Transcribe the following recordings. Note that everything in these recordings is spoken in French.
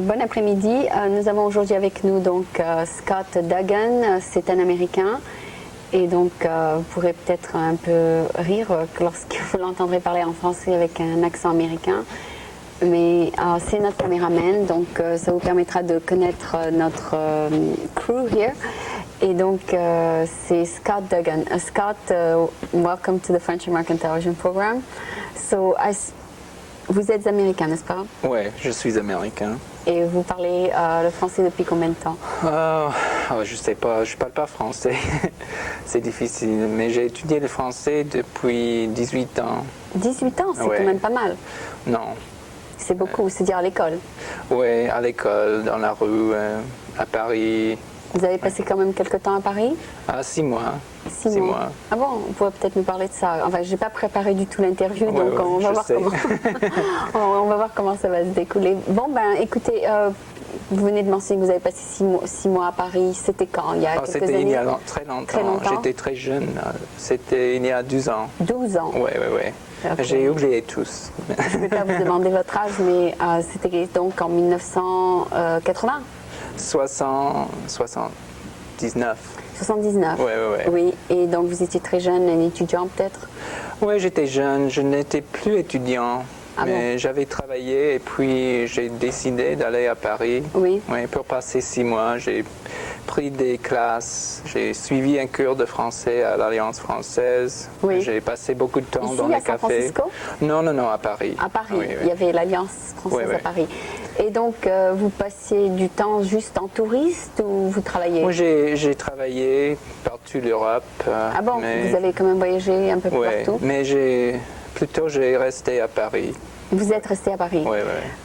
Bon après-midi. Nous avons aujourd'hui avec nous donc Scott Duggan. C'est un Américain. Et donc, vous pourrez peut-être un peu rire lorsque vous l'entendrez parler en français avec un accent américain. Mais c'est notre caméraman, donc ça vous permettra de connaître notre crew here. Et donc, c'est Scott Duggan. Scott, welcome to the French American Television Program. Vous êtes américain, n'est-ce pas? Oui, je suis américain. Et vous parlez le français depuis combien de temps? Je sais pas, je parle pas français. C'est difficile, mais j'ai étudié le français depuis 18 ans. 18 ans, c'est Ouais. quand même pas mal. Non. C'est beaucoup, c'est-à-dire à l'école. Oui, à l'école, dans la rue, à Paris. Vous avez passé quand même quelques temps à Paris? 6 mois. 6 mois. Ah bon, vous pouvez peut-être nous parler de ça. Enfin, j'ai pas préparé du tout l'interview, donc ouais, on va je voir sais. comment on va voir comment ça va se découler. Bon ben, écoutez, vous venez de mentionner que vous avez passé 6 mois à Paris. C'était quand? Il y a quelques C'était années? il y a très longtemps. Très longtemps? J'étais très jeune. C'était il y a 12 ans. 12 ans. Oui. Ok. J'ai oublié tous. Je ne vais pas vous demander votre âge, mais c'était donc en 1980? 79. 79. Ouais. Oui, et donc vous étiez très jeune, un étudiant peut-être? Oui, j'étais jeune, je n'étais plus étudiant, Ah mais j'avais travaillé et puis j'ai décidé d'aller à Paris. Oui. Pour passer 6 mois, j'ai pris des classes, j'ai suivi un cours de français à l'Alliance française. Oui. J'ai passé beaucoup de temps Ici, dans à les San cafés. Francisco? Non, à Paris. À Paris, Oui. il y avait l'Alliance française Oui. à Paris. Et donc, vous passiez du temps juste en touriste ou vous travailliez? Moi, j'ai travaillé partout l'Europe. Ah bon, mais... vous avez quand même voyagé un peu Ouais, partout? mais j'ai resté à Paris. Vous êtes resté à Paris? Oui.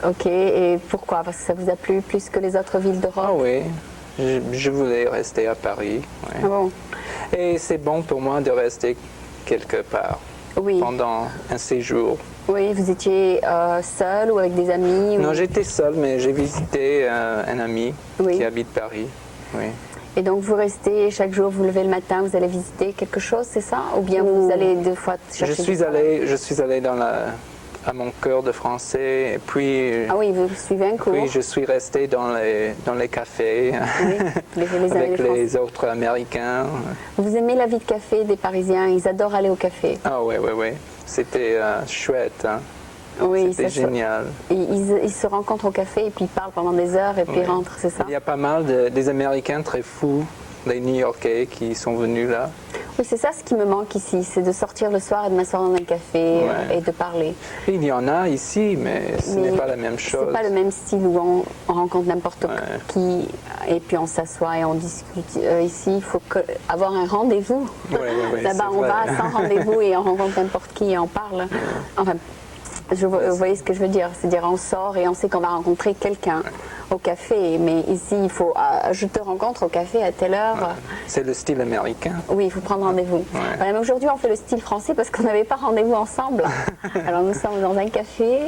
Ok, et pourquoi? Parce que ça vous a plu plus que les autres villes d'Europe? Ah oui, je voulais rester à Paris. Oui. Ah bon? Et c'est bon pour moi de rester quelque part Oui. pendant un séjour. Oui, vous étiez seul ou avec des amis? Non, j'étais seul, mais j'ai visité un ami Oui. qui habite Paris. Oui. Et donc vous restez chaque jour, vous levez le matin, vous allez visiter quelque chose, c'est ça? Ou bien vous allez deux fois chercher Je suis allé à mon cours de français et puis. Ah oui, vous suivez un cours? Puis je suis resté dans les cafés Oui, les avec Français. les autres Américains. Vous aimez la vie de café des Parisiens? Ils adorent aller au café. Ah oui. C'était chouette. Hein? Oui, C'était génial. Ils se rencontrent au café et puis ils parlent pendant des heures et puis ils rentrent, c'est ça? Il y a pas mal des Américains très fous, des New-Yorkais qui sont venus là. Oui, c'est ça ce qui me manque ici, c'est de sortir le soir et de m'asseoir dans un café et de parler. Il y en a ici, mais ce n'est pas la même chose. C'est pas le même style où on rencontre n'importe qui et puis on s'assoit et on discute. Ici, il faut avoir un rendez-vous. Là-bas, on va sans rendez-vous et on rencontre n'importe qui et on parle. Enfin, vous voyez ce que je veux dire? C'est-à-dire on sort et on sait qu'on va rencontrer quelqu'un au café, mais ici il faut je te rencontre au café à telle heure. C'est le style américain. Oui, il faut prendre rendez-vous. Voilà, mais aujourd'hui on fait le style français parce qu'on n'avait pas rendez-vous ensemble. Alors nous sommes dans un café,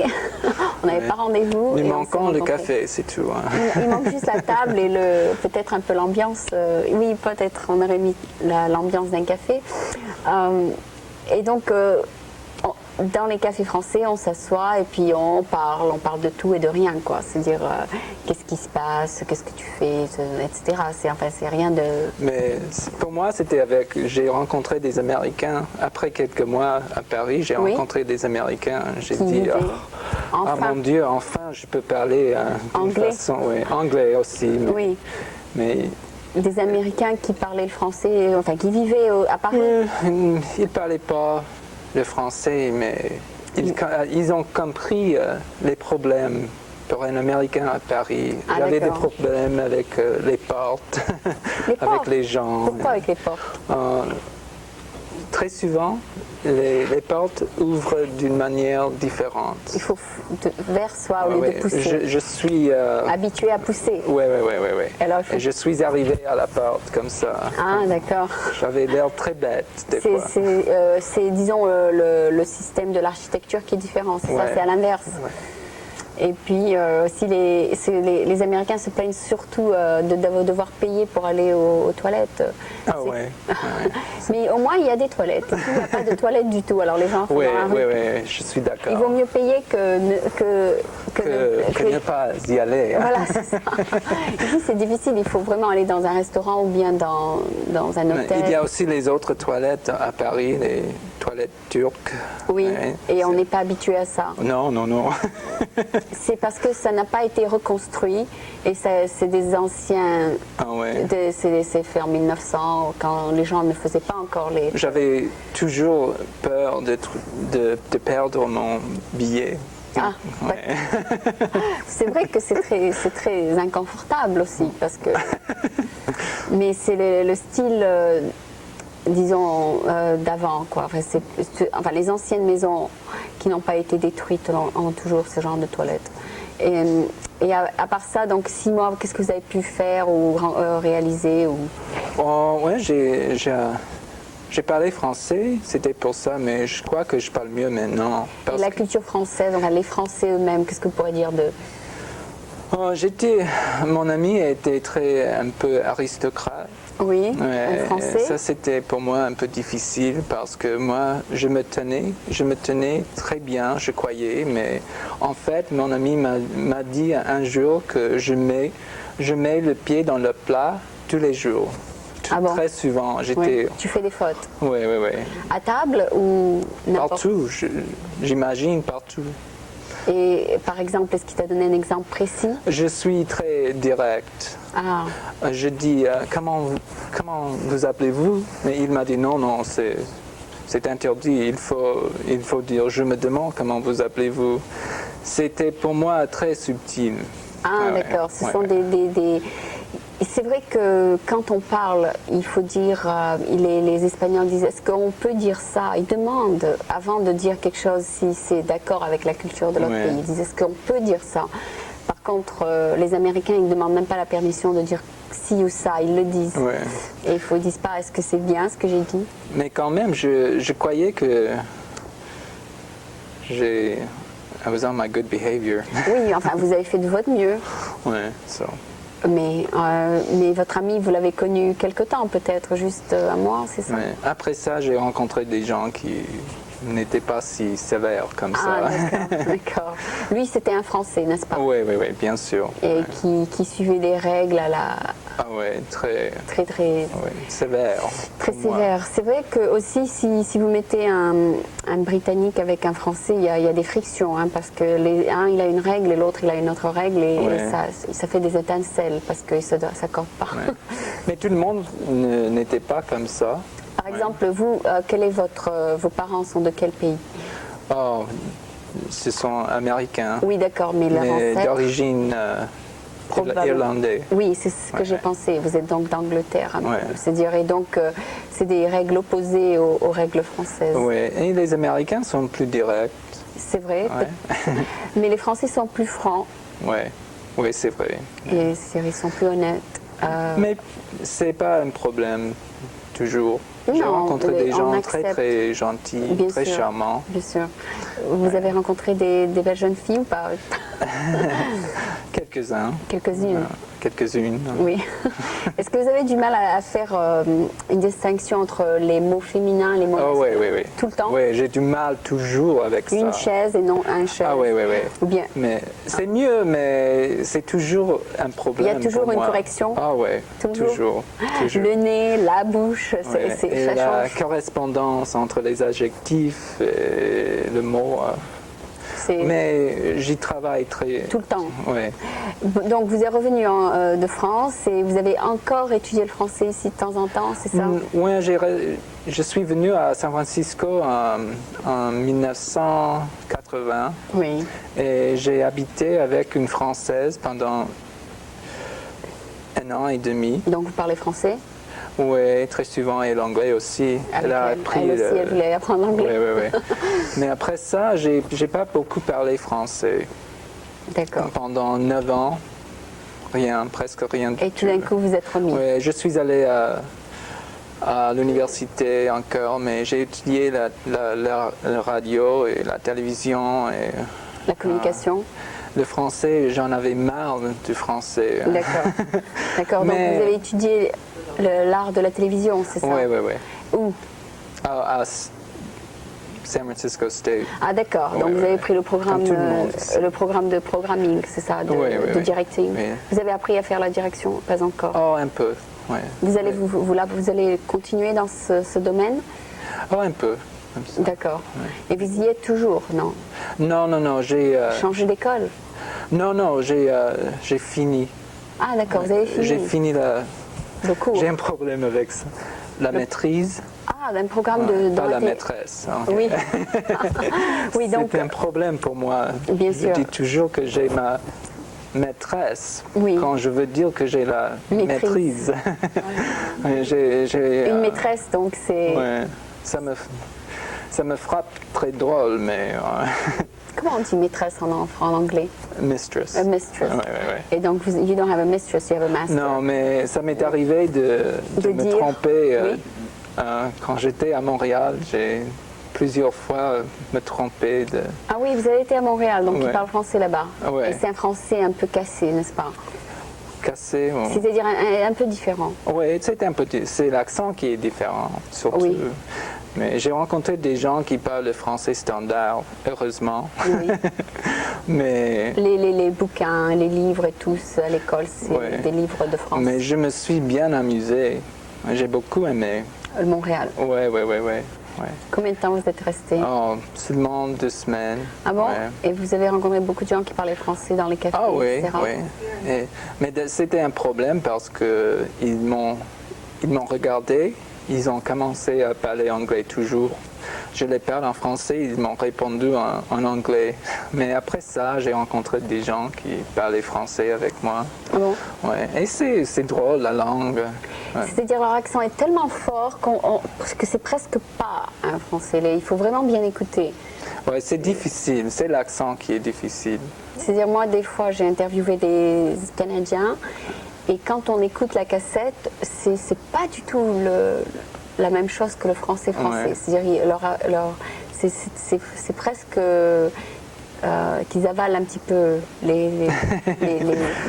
on n'avait pas rendez-vous. Nous manquons le café, c'est tout. Hein. Il manque juste la table et peut-être un peu l'ambiance. Oui, peut-être on aurait mis l'ambiance d'un café. Et donc dans les cafés français, on s'assoit et puis on parle de tout et de rien, quoi. C'est-à-dire, qu'est-ce qui se passe, qu'est-ce que tu fais, etc. C'est rien de... Mais pour moi, j'ai rencontré des Américains. Après quelques mois à Paris, j'ai rencontré des Américains. J'ai dit, mon Dieu, enfin, je peux parler anglais. Anglais aussi. Oui. Mais des Américains qui parlaient le français, enfin, qui vivaient à Paris. Ils ne parlaient pas le français, mais ils ont compris les problèmes pour un Américain à Paris. J'avais des problèmes avec les portes, avec les gens. Pourquoi avec les portes? Très souvent, les portes ouvrent d'une manière différente. Il faut vers soi au lieu de pousser. Je suis habitué à pousser. Oui. Alors, Et je suis arrivé à la porte comme ça. Ah, d'accord. J'avais l'air très bête des fois. C'est disons, le système de l'architecture qui est différent, c'est ça, c'est à l'inverse. Et puis aussi, les Américains se plaignent surtout de devoir payer pour aller aux toilettes. Ah ouais. Mais au moins, il y a des toilettes. Ici, il n'y a pas de toilettes du tout. Alors les gens font Oui, dans la rue. oui, je suis d'accord. Il vaut mieux payer que ne pas y aller. Voilà, c'est ça. Ici, c'est difficile. Il faut vraiment aller dans un restaurant ou bien dans un hôtel. Il y a aussi les autres toilettes à Paris, les toilettes turques. Oui, Ouais, et on n'est pas habitué à ça. Non, non, non. C'est parce que ça n'a pas été reconstruit et c'est des anciens. Ah ouais. C'est fait en 1900 quand les gens ne faisaient pas encore les. J'avais toujours peur de perdre mon billet. Ah, ouais. C'est vrai que c'est très inconfortable aussi parce que. Mais c'est le style. Disons d'avant quoi. Enfin, les anciennes maisons qui n'ont pas été détruites ont toujours ce genre de toilettes. Et à part ça, donc 6 mois, qu'est-ce que vous avez pu faire ou réaliser ou... Oh, ouais, j'ai parlé français, c'était pour ça, mais je crois que je parle mieux maintenant. Et la culture française, donc les Français eux-mêmes, qu'est-ce que vous pourriez dire de... Oh, mon ami était un peu aristocrate. Oui, Ouais, en français. ça c'était pour moi un peu difficile parce que moi je me tenais très bien, je croyais, mais en fait mon ami m'a dit un jour que je mets le pied dans le plat tous les jours. Ah bon? Très souvent. Oui. Tu fais des fautes? Oui, oui, oui. À table ou n'importe? Partout, j'imagine partout. Et par exemple, est-ce qu'il t'a donné un exemple précis? Je suis très direct. Ah. Je dis comment vous appelez-vous? Mais il m'a dit non, c'est interdit. Il faut dire je me demande comment vous appelez-vous. C'était pour moi très subtil. Ah, d'accord. Ce sont des... C'est vrai que quand on parle, il faut dire, les Espagnols disent, est-ce qu'on peut dire ça? Ils demandent, avant de dire quelque chose, si c'est d'accord avec la culture de l'autre pays. Ils disent, est-ce qu'on peut dire ça? Par contre, les Américains, ils ne demandent même pas la permission de dire ci ou ça, ils le disent. Ouais. Et ils ne disent pas, est-ce que c'est bien ce que j'ai dit? Mais quand même, je croyais que I was on my good behavior. Oui, enfin, vous avez fait de votre mieux. Ouais, so. Mais votre ami, vous l'avez connu quelque temps, peut-être juste un mois, c'est ça? Ouais. Après ça, j'ai rencontré des gens qui n'étaient pas si sévères comme ça. D'accord. Lui, c'était un Français, n'est-ce pas? Oui, oui, oui, bien sûr. Et qui suivait les règles à la... Ah ouais, très sévère. Très sévère. C'est vrai que aussi, si vous mettez un Britannique avec un Français, il y a des frictions, hein, parce que un il a une règle et l'autre il a une autre règle et ça fait des étincelles parce qu'ils ne s'accordent pas. Ouais. Mais tout le monde n'était pas comme ça. Par exemple, vous, vos parents sont de quel pays? Oh, ce sont américains. Oui, d'accord, mais leur ancêtre... d'origine irlandaise. Oui, c'est ce que j'ai pensé. Vous êtes donc d'Angleterre. Ouais. C'est-à-dire, et donc, c'est des règles opposées aux règles françaises. Oui, et les Américains sont plus directs. C'est vrai. Ouais. Mais les Français sont plus francs. Oui, c'est vrai. Et ils sont plus honnêtes. Mais c'est pas un problème, toujours. Non, j'ai rencontré des gens accepte. très gentils, bien très sûr, charmants. Bien sûr. Vous avez rencontré des belles jeunes filles ou pas? Quelques-uns. Quelques-unes. Quelques-unes. Oui. Est-ce que vous avez du mal à faire une distinction entre les mots féminins et les mots masculins? Oui. Tout le temps? Oui, j'ai du mal toujours avec ça. Une chaise et non un chaise. Ah oui. Ou bien... Mais c'est mieux, mais c'est toujours un problème. Il y a toujours pour une moi. correction? Ah oui, toujours. Le nez, la bouche, Et ça la change. correspondance entre les adjectifs et le mot. Mais j'y travaille tout le temps. Ouais. Donc vous êtes revenu de France et vous avez encore étudié le français ici de temps en temps, c'est ça? Oui, je suis venu à San Francisco en 1980. Oui. Et j'ai habité avec une Française pendant 1 an et demi. Donc vous parlez français? Oui, très souvent, et l'anglais aussi. Elle voulait apprendre l'anglais. Oui. Mais après ça, j'ai pas beaucoup parlé français. D'accord. Pendant 9 ans, presque rien. Et tout d'un coup, vous êtes remis? Oui, je suis allé à l'université encore, mais j'ai étudié la radio et la télévision. Et, la communication? le français, j'en avais marre du français. D'accord. D'accord. Donc vous avez étudié l'art de la télévision, c'est ça? Oui, oui, oui. Où? À San Francisco State. Ah d'accord. Donc vous avez pris le programme de programming, c'est ça, de directing. Oui. Vous avez appris à faire la direction? Pas encore. Oh, un peu. Oui. Vous allez continuer dans ce domaine? Oh, un peu. D'accord. Et vous y êtes toujours, non? Non, j'ai... Changé d'école? Non, j'ai fini. Ah d'accord, vous avez fini? J'ai fini le cours. J'ai un problème avec ça. La maîtrise. Ah, un programme de... Pas la maîtresse. Hein. Oui. Oui, donc... C'est un problème pour moi. Bien sûr. Je dis toujours que j'ai ma maîtresse quand je veux dire que j'ai la maîtrise. Une maîtresse, donc c'est... Ouais, ça me frappe très drôle, mais... Comment on dit maîtresse en anglais? Mistress. A mistress. Ouais. Et donc, you don't have a mistress, you have a master. Non, mais ça m'est arrivé de me tromper. Quand j'étais à Montréal, j'ai plusieurs fois me trompé de... Ah oui, vous avez été à Montréal, donc ils parlent français là-bas. Ouais. Et c'est un français un peu cassé, n'est-ce pas? Cassé. C'est-à-dire un peu différent. Oui, c'est l'accent qui est différent, surtout. Oui. Mais j'ai rencontré des gens qui parlent le français standard, heureusement. Oui. Mais... Les bouquins, les livres et tout, à l'école, c'est des livres de français. Mais je me suis bien amusé. J'ai beaucoup aimé. Montréal. Oui. Combien de temps vous êtes resté? Oh, seulement 2 semaines. Ah bon? Et vous avez rencontré beaucoup de gens qui parlaient français dans les cafés, etc. Oui. Mais c'était un problème parce qu'ils m'ont regardé. Ils ont commencé à parler anglais toujours. Je les parle en français, ils m'ont répondu en anglais. Mais après ça, j'ai rencontré des gens qui parlaient français avec moi. Ah bon? Ouais. Et c'est drôle, la langue. Ouais. C'est-à-dire leur accent est tellement fort que c'est presque pas un français. Il faut vraiment bien écouter. Ouais, c'est difficile. C'est l'accent qui est difficile. C'est-à-dire moi, des fois, j'ai interviewé des Canadiens. Et quand on écoute la cassette, c'est pas du tout la même chose que le français. Ouais. C'est-à-dire c'est presque qu'ils avalent un petit peu les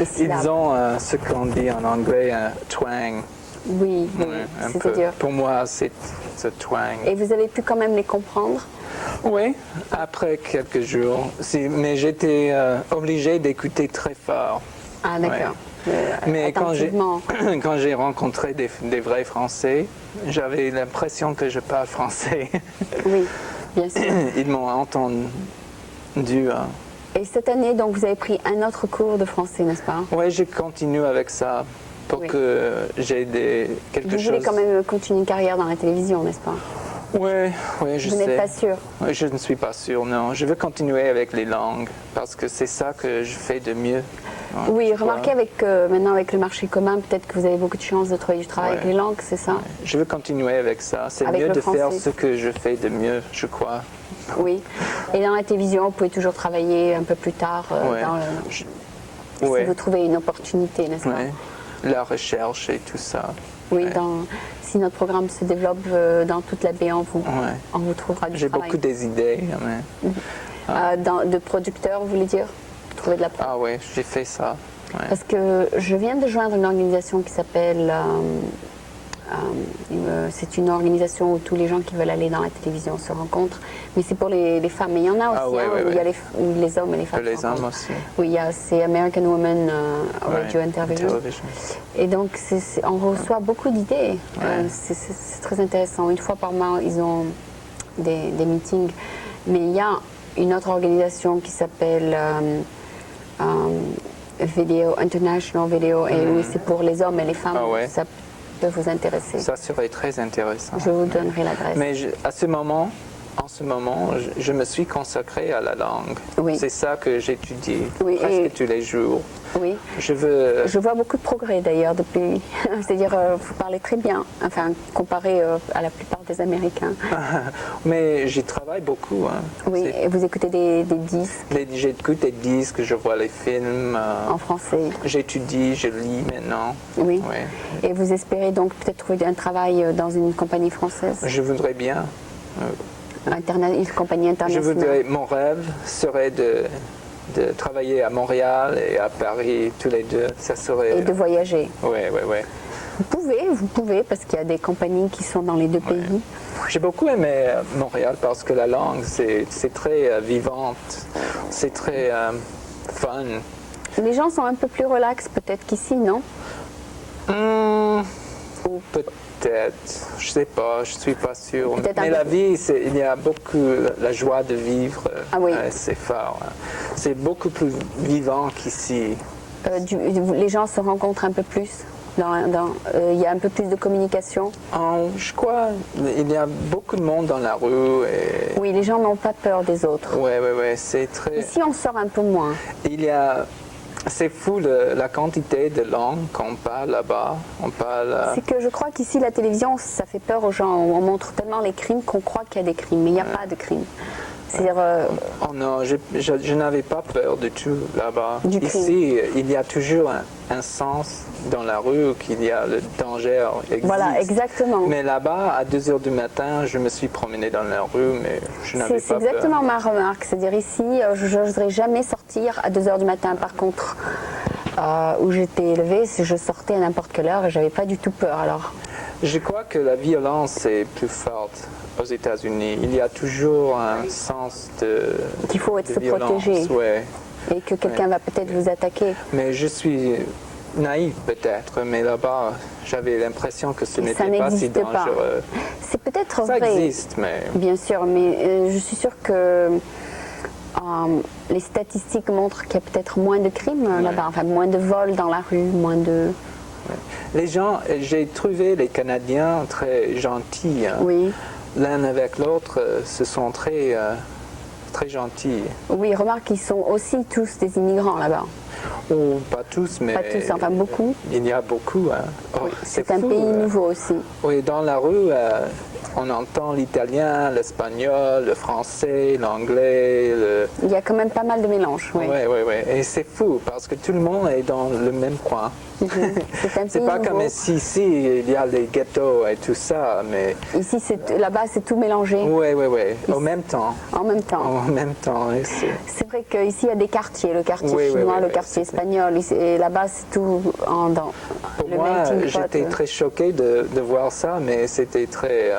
syllabes. Ils ont ce qu'on dit en anglais un twang. Oui, c'est-à-dire... Pour moi, c'est ce twang. Et vous avez pu quand même les comprendre? Oui, après quelques jours. Mais j'étais obligé d'écouter très fort. Ah, d'accord. Mais quand j'ai rencontré des vrais Français, j'avais l'impression que je parle français. Oui, bien sûr. Ils m'ont entendu. Et cette année, donc, vous avez pris un autre cours de français, n'est-ce pas? Oui, je continue avec ça pour que j'ai quelque chose... Vous voulez quand même continuer une carrière dans la télévision, n'est-ce pas? Oui, je sais. Vous n'êtes pas sûr? Oui, je ne suis pas sûr, non. Je veux continuer avec les langues parce que c'est ça que je fais de mieux. Oui, remarquez maintenant avec le marché commun, peut-être que vous avez beaucoup de chance de trouver du travail avec les langues, c'est ça? Je veux continuer avec ça. C'est mieux de faire ce que je fais de mieux, je crois. Oui. Et dans la télévision, vous pouvez toujours travailler un peu plus tard si vous trouvez une opportunité, n'est-ce pas? Oui, la recherche et tout ça. Oui, si notre programme se développe dans toute la baie, on vous trouvera du travail. J'ai beaucoup d'idées. De producteurs, vous voulez dire? Trouver de la Ah oui, j'ai fait ça. Ouais. Parce que je viens de joindre une organisation qui s'appelle... c'est une organisation où tous les gens qui veulent aller dans la télévision se rencontrent, mais c'est pour les femmes. Mais il y en a aussi où il y a les hommes et les femmes. Les hommes aussi. Oui, c'est American Women Radio Interview. Et donc on reçoit beaucoup d'idées. C'est très intéressant. Une fois par mois, ils ont des meetings. Mais il y a une autre organisation qui s'appelle International Video, et oui, c'est pour les hommes et les femmes. Ça peut vous intéresser. Ça serait très intéressant. Je vous donnerai l'adresse. Mais en ce moment, je me suis consacrée à la langue. Oui. C'est ça que j'étudie presque tous les jours. Oui. Je vois beaucoup de progrès d'ailleurs depuis. C'est-à-dire, vous parlez très bien, enfin, comparé à la plupart des Américains. Mais j'y travaille beaucoup. Hein. Oui, et vous écoutez des disques? J'écoute des disques, je vois les films. En français? J'étudie, je lis maintenant. Oui. Et vous espérez donc peut-être trouver un travail dans une compagnie française? Je voudrais bien. Une compagnie internationale? Mon rêve serait de de travailler à Montréal et à Paris tous les deux. Ça serait... Et de voyager. Oui, oui, oui. Vous pouvez, parce qu'il y a des compagnies qui sont dans les deux pays. J'ai beaucoup aimé Montréal parce que la langue, c'est très vivante, c'est très fun. Les gens sont un peu plus relax peut-être qu'ici, non? Ou peut-être, je sais pas, je suis pas sûr. Peut-être Mais la vie, il y a beaucoup la joie de vivre. Ah oui. C'est fort. C'est beaucoup plus vivant qu'ici. Les gens se rencontrent un peu plus. Il y a un peu plus de communication. Je crois il y a beaucoup de monde dans la rue. Et... Oui, les gens n'ont pas peur des autres. Oui, oui, oui, c'est très... Ici, on sort un peu moins. C'est fou la quantité de langues qu'on parle là-bas. On parle... C'est que je crois qu'ici, la télévision, ça fait peur aux gens. On montre tellement les crimes qu'on croit qu'il y a des crimes, mais il n'y a pas de crimes. C'est-à-dire... Oh non, je n'avais pas peur du tout là-bas. Ici, il y a toujours un sens dans la rue qu'il y a le danger existe. Voilà, exactement. Mais là-bas, à 2 heures du matin, je me suis promené dans la rue, mais je n'avais pas peur. C'est exactement ma remarque. C'est-à-dire ici, je n'oserais jamais sortir à 2 heures du matin. Par contre, où j'étais élevée, je sortais à n'importe quelle heure et je n'avais pas du tout peur. Alors. Je crois que la violence est plus forte aux États-Unis. Il y a toujours un sens de qu'il faut se protéger. Ouais. Et que quelqu'un va peut-être vous attaquer. Mais je suis naïf peut-être, mais là-bas, j'avais l'impression que ce n'était pas si dangereux. C'est peut-être vrai. Ça existe, mais... Bien sûr, mais je suis sûre que les statistiques montrent qu'il y a peut-être moins de crimes là-bas, enfin moins de vols dans la rue, moins de... Les gens, j'ai trouvé les Canadiens très gentils. Oui. L'un avec l'autre, ce sont très gentils. Oui, remarque qu'ils sont aussi tous des immigrants là-bas. Ou pas tous, mais... Pas tous, enfin beaucoup. Il y a beaucoup. Hein. Oh, oui, c'est un pays nouveau aussi. Oui, dans la rue, on entend l'italien, l'espagnol, le français, l'anglais. Il y a quand même pas mal de mélanges. Oui, oui, oui. Et c'est fou parce que tout le monde est dans le même coin. C'est pas comme ici, il y a les ghettos et tout ça, mais... Ici, là-bas, c'est tout mélangé. Oui, oui, oui. Au même temps. En même temps. En même temps. C'est vrai qu'ici, il y a des quartiers, le quartier chinois, le quartier espagnol, et là-bas, c'est tout dans pour le moi, melting pot. J'étais très choquée de voir ça, mais c'était très...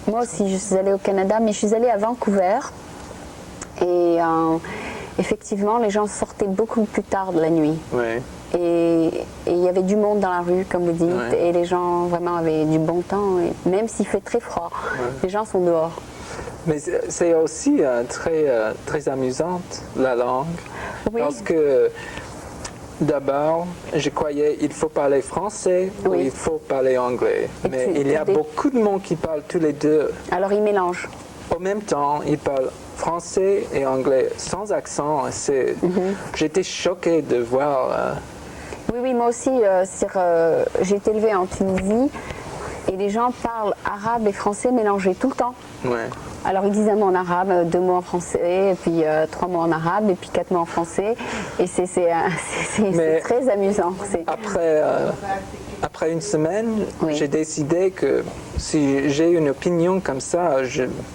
Moi aussi, je suis allée au Canada, mais je suis allée à Vancouver. Et effectivement, les gens sortaient beaucoup plus tard de la nuit. Oui. Et il y avait du monde dans la rue, comme vous dites, et les gens vraiment avaient du bon temps, et même s'il fait très froid, les gens sont dehors. Mais c'est aussi très amusante, la langue, parce que d'abord, je croyais qu'il faut parler français ou il faut parler anglais. Mais il y a beaucoup de monde qui parle tous les deux. Alors ils mélangent. En même temps, ils parlent français et anglais sans accent. J'étais choquée de voir... Oui, moi aussi, j'ai été élevée en Tunisie et les gens parlent arabe et français mélangés tout le temps. Ouais. Alors ils disent un mot en arabe, 2 mots en français, et puis 3 mots en arabe, et puis 4 mots en français. Et c'est très amusant. Après une semaine, j'ai décidé que si j'ai une opinion comme ça,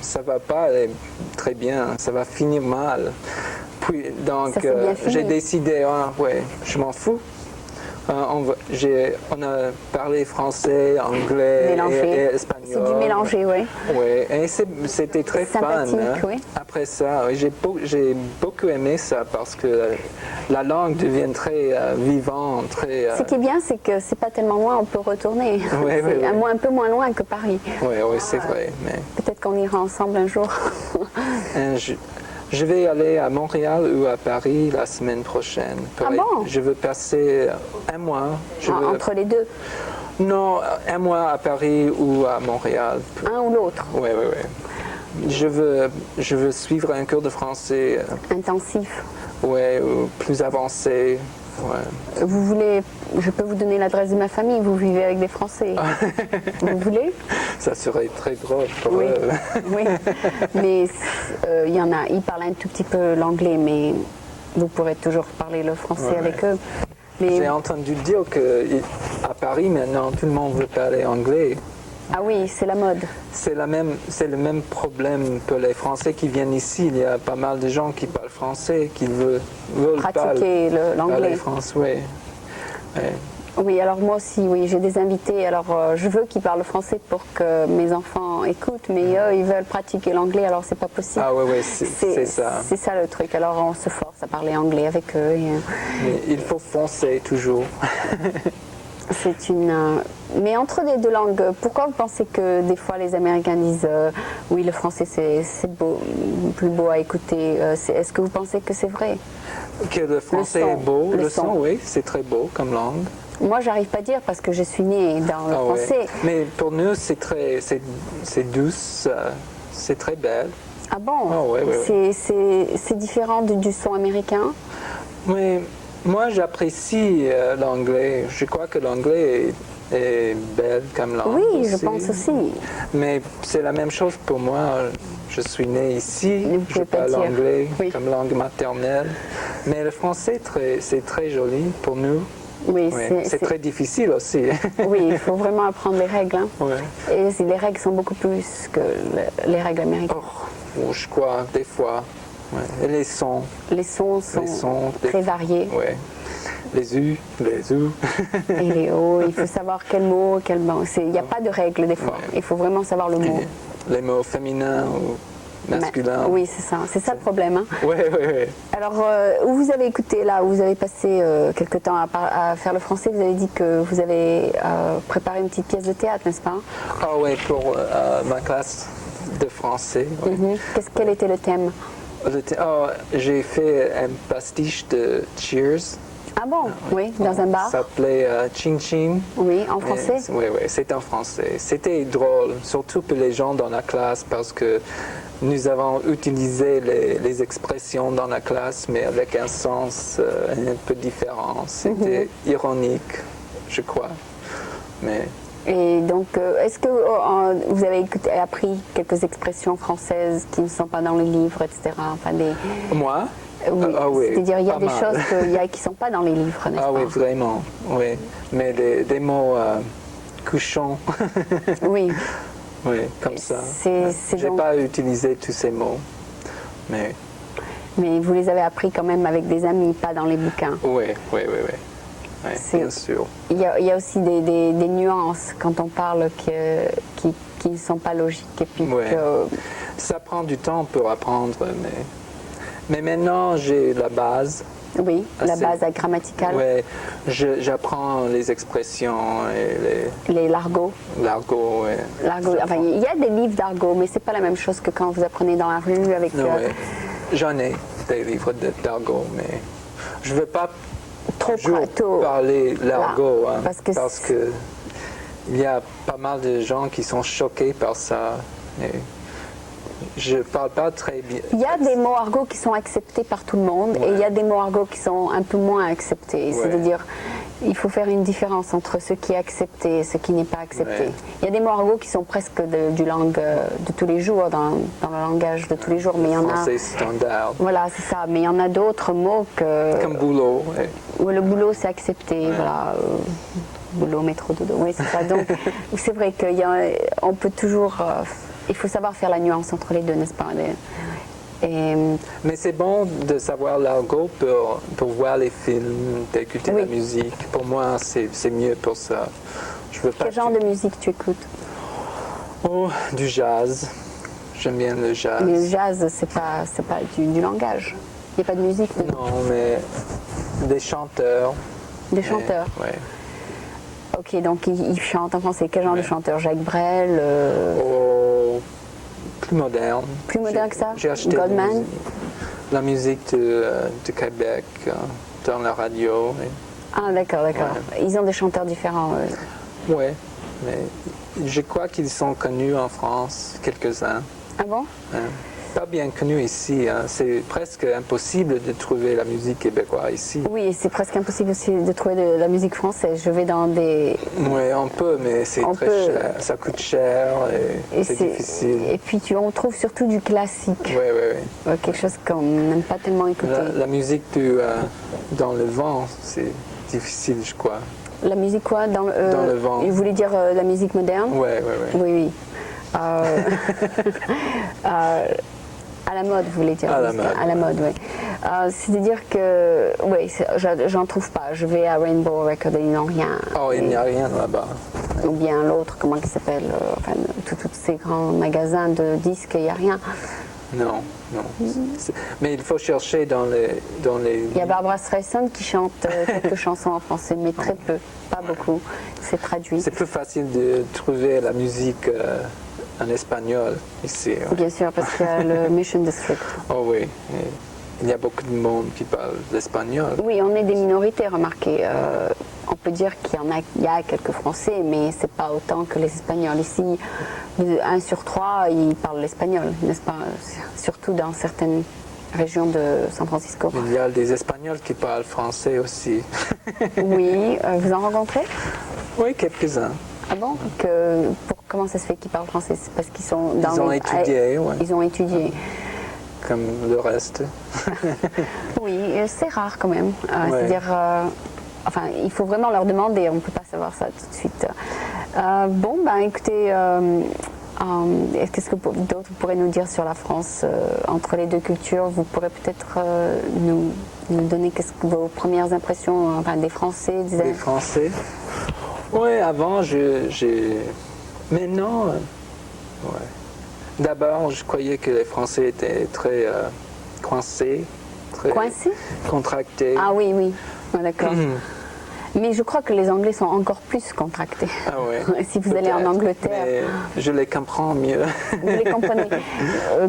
ça va pas aller très bien, ça va finir mal. Puis donc j'ai décidé, je m'en fous. On a parlé français, anglais et espagnol. C'est du mélangé, oui. Oui, et c'était très fun. Oui. Après ça, j'ai beaucoup aimé ça parce que la langue devient très vivante. Ce qui est bien, c'est que c'est pas tellement loin, on peut retourner. C'est un peu moins loin que Paris. Oui, c'est vrai. Mais... Peut-être qu'on ira ensemble un jour. Je vais aller à Montréal ou à Paris la semaine prochaine. Bon? Je veux passer un mois. Entre les deux? Non, un mois à Paris ou à Montréal. Un ou l'autre? Oui. Je veux suivre un cours de français. Intensif? Oui, plus avancé. Ouais. Vous voulez, je peux vous donner l'adresse de ma famille, vous vivez avec des Français. Vous voulez? Ça serait très drôle pour eux. Oui, mais il y en a, ils parlent un tout petit peu l'anglais, mais vous pourrez toujours parler le français avec eux. Mais... J'ai entendu dire qu'à Paris, maintenant, tout le monde veut parler anglais. Ah oui, c'est la mode. C'est le même problème pour les Français qui viennent ici. Il y a pas mal de gens qui parlent français, qui veulent pratiquer l'anglais. français, oui. Ouais. Oui, alors moi aussi, oui, j'ai des invités. Alors je veux qu'ils parlent français pour que mes enfants écoutent, mais eux, ils veulent pratiquer l'anglais, alors c'est pas possible. Ah oui, c'est ça. C'est ça le truc. Alors on se force à parler anglais avec eux. Mais il faut foncer toujours. C'est une. Mais entre les deux langues, pourquoi vous pensez que des fois les Américains disent oui, le français c'est beau, plus beau à écouter. Est-ce que vous pensez que c'est vrai? Que le français est beau, le son, oui, c'est très beau comme langue. Moi, j'arrive pas à dire parce que je suis née dans le français. Ouais. Mais pour nous, c'est douce, c'est très belle. Ah bon? Ouais. C'est différent du son américain? Mais moi, j'apprécie l'anglais. Je crois que l'anglais est belle comme langue. Oui, aussi. je pense aussi. Mais c'est la même chose pour moi. Je suis né ici, je parle dire. anglais Oui. comme langue maternelle. Mais le français, c'est très joli pour nous. Oui, c'est très difficile aussi. Oui, il faut vraiment apprendre les règles. Hein. Ouais. Et les règles sont beaucoup plus que les règles américaines. Oh, je crois, des fois. Ouais. Et les sons. Les sons sont très variés. Ouais. Les U, les OU. Et les O, il faut savoir quel mot, quel mot. Il n'y a pas de règles des fois. Ouais. Il faut vraiment savoir le mot. Les mots féminins ou masculins. Oui, c'est ça le problème. Hein. Oui. Alors, où vous avez écouté, là, où vous avez passé quelque temps à faire le français, vous avez dit que vous avez préparé une petite pièce de théâtre, n'est-ce pas? Ah oui, pour ma classe de français. Ouais. Quel était le thème? J'ai fait un pastiche de Cheers. Ah bon? Oui, dans un bar? Ça s'appelait Ching Ching. Oui, en français? Oui, c'est en français. C'était drôle, surtout pour les gens dans la classe, parce que nous avons utilisé les expressions dans la classe, mais avec un sens un peu différent. C'était ironique, je crois. Mais... Et donc, est-ce que vous avez appris quelques expressions françaises qui ne sont pas dans les livres, etc. Enfin, Moi? Oui. C'est-à-dire, il y a des mal. choses qui ne sont pas dans les livres, n'est-ce pas? Oui, vraiment. Oui. Mais des mots couchons. Oui. Oui, comme ça. J'ai donc... pas utilisé tous ces mots. Mais vous les avez appris quand même avec des amis, pas dans les bouquins. Oui. Bien sûr. Il y a aussi des nuances quand on parle qui ne sont pas logiques. Et puis Ça prend du temps pour apprendre, mais maintenant j'ai la base. Oui, la base grammaticale. Oui, j'apprends les expressions et les l'argot. L'argot, oui. L'argot, enfin, il y a des livres d'argot, mais c'est pas la même chose que quand vous apprenez dans la rue avec... J'en ai des livres d'argot, mais je ne veux pas trop parler l'argot, hein, parce que il y a pas mal de gens qui sont choqués par ça. Et je parle pas très bien. Il y a des mots argot qui sont acceptés par tout le monde et il y a des mots argot qui sont un peu moins acceptés. C'est-à-dire, il faut faire une différence entre ce qui est accepté et ce qui n'est pas accepté. Il y a des mots argot qui sont presque du langue de tous les jours, dans le langage de tous les jours, mais il y en a... Français standard. Voilà, c'est ça. Mais il y en a d'autres mots que... Comme boulot. Où le boulot, c'est accepté, voilà. Boulot, métro, dodo, oui, c'est ça. Donc, c'est vrai qu'on peut toujours... il faut savoir faire la nuance entre les deux, n'est-ce pas? Mais c'est bon de savoir l'argot pour voir les films, d'écouter la musique. Pour moi, c'est mieux pour ça. Quel genre de musique tu écoutes? Oh, du jazz. J'aime bien le jazz. Mais le jazz, c'est pas du langage. Il n'y a pas de musique dedans. Non, mais des chanteurs. Des chanteurs? Oui. Ok, donc ils chantent en français. Quel genre de chanteur? Jacques Brel plus moderne. Plus moderne que ça? J'ai acheté Goldman? La musique de Québec dans la radio. Ah, d'accord. Ouais. Ils ont des chanteurs différents. Oui, mais je crois qu'ils sont connus en France, quelques-uns. Ah bon? Pas bien connus ici. Hein. C'est presque impossible de trouver la musique québécoise ici. Oui, c'est presque impossible aussi de trouver de la musique française. Je vais dans des... Oui, on peut, mais c'est très cher. Ça coûte cher et c'est difficile. Et puis on trouve surtout du classique. Oui. Quelque chose qu'on n'aime pas tellement écouter. La musique dans le vent, c'est difficile, je crois. La musique quoi dans le vent. Il voulait dire la musique moderne? Oui. Oui. À la mode, vous voulez dire? À la mode. À la mode, oui. C'est-à-dire que, oui, j'en trouve pas. Je vais à Rainbow Records et ils n'ont rien. Oh, il n'y a rien là-bas. Ou bien l'autre, comment il s'appelle? Enfin, tous ces grands magasins de disques, il n'y a rien. Non. Mais il faut chercher dans les... Il y a Barbara Streisand qui chante quelques chansons en français, mais très peu, pas beaucoup. C'est traduit. C'est plus facile de trouver la musique en espagnol ici. Ouais. Bien sûr, parce qu'il y a le Mission District. Oh oui. Et il y a beaucoup de monde qui parle l'espagnol. Oui, on est des minorités, remarquez. On peut dire qu'il y a quelques Français, mais c'est pas autant que les Espagnols. Ici, 1 sur 3, ils parlent l'espagnol, n'est-ce pas? Surtout dans certaines régions de San Francisco. Il y a des Espagnols qui parlent français aussi. Oui, vous en rencontrez? Oui, quelques-uns. Ah bon? Comment ça se fait qu'ils parlent français? C'est parce qu'ils sont dans Ils ont étudié, oui. Ils ont étudié. Comme le reste. Oui, c'est rare quand même. Ouais. C'est-à-dire, enfin, il faut vraiment leur demander, on ne peut pas savoir ça tout de suite. Bon, ben écoutez, qu'est-ce que d'autre vous pourrez nous dire sur la France entre les deux cultures? Vous pourrez peut-être nous donner vos premières impressions des Français? Des Français? Oui, avant, Maintenant, ouais. D'abord, je croyais que les Français étaient très coincés, très contractés. Ah oui, d'accord. Mais je crois que les Anglais sont encore plus contractés. Ah ouais. Si vous allez en Angleterre. Mais je les comprends mieux. Vous les comprenez.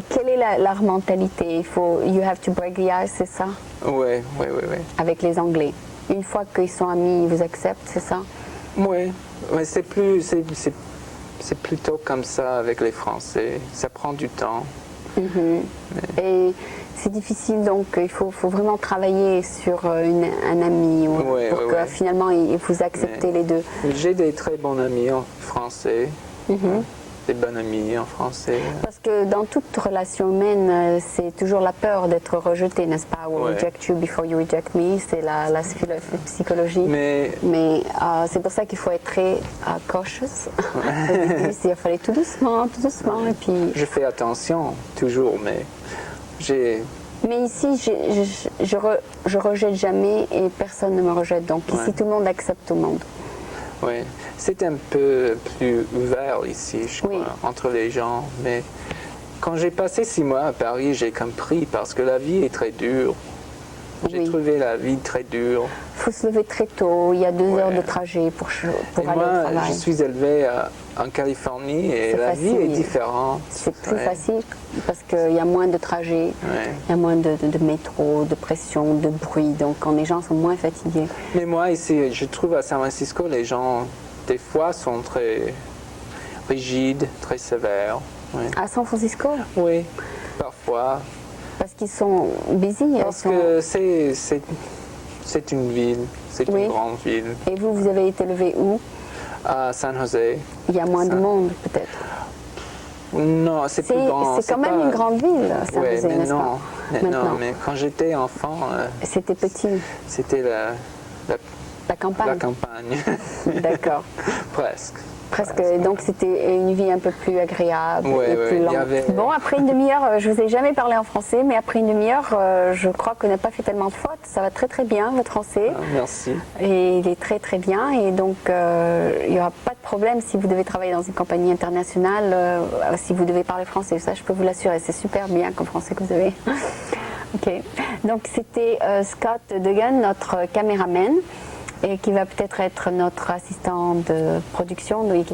Quelle est leur mentalité? You have to break the ice, c'est ça? Oui. Avec les Anglais. Une fois qu'ils sont amis, ils vous acceptent, c'est ça? Oui, c'est plutôt comme ça avec les Français. Ça prend du temps. Et c'est difficile, donc il faut vraiment travailler sur un ami pour que finalement vous acceptez les deux. J'ai des très bons amis en français. Des bons amis en français. Parce que dans toute relation humaine, c'est toujours la peur d'être rejeté, n'est-ce pas? We'll reject you before you reject me, c'est la psychologie. Mais c'est pour ça qu'il faut être très cautious. Il fallait tout doucement, et puis... Je fais attention, toujours, mais Mais ici, je rejette jamais et personne ne me rejette. Donc ici, tout le monde accepte tout le monde. Oui, c'est un peu plus ouvert ici, je crois, entre les gens. Mais quand j'ai passé 6 mois à Paris, j'ai compris parce que la vie est très dure. J'ai trouvé la vie très dure. Il faut se lever très tôt, il y a 2 heures de trajet pour aller au travail. Je suis élevé en Californie et la vie est différente. C'est plus facile parce qu'il y a moins de trajets, il y a moins de métro, de pression, de bruit, donc quand les gens sont moins fatigués. Mais moi ici, je trouve à San Francisco, les gens des fois sont très rigides, très sévères. À San Francisco? Oui, parfois. Parce qu'ils sont busy. Parce que c'est une ville, c'est une grande ville. Et vous avez été élevé où? À San Jose. Il y a moins de monde peut-être? Non, c'est plus grand. C'est quand même une grande ville, San Jose, n'est-ce pas? Non, mais quand j'étais enfant... C'était petit? C'était la campagne? La campagne. D'accord. Presque. Donc c'était une vie un peu plus agréable et plus lente. Bon, après une demi-heure, je ne vous ai jamais parlé en français, mais après une demi-heure, je crois qu'on n'a pas fait tellement de fautes. Ça va très très bien, votre français. Merci. Et il est très très bien, et donc il n'y aura pas de problème si vous devez travailler dans une compagnie internationale, si vous devez parler français. Ça, je peux vous l'assurer, c'est super bien comme français que vous avez. Ok. Donc c'était Scott Duggan, notre caméraman, et qui va peut-être être notre assistant de production. Donc,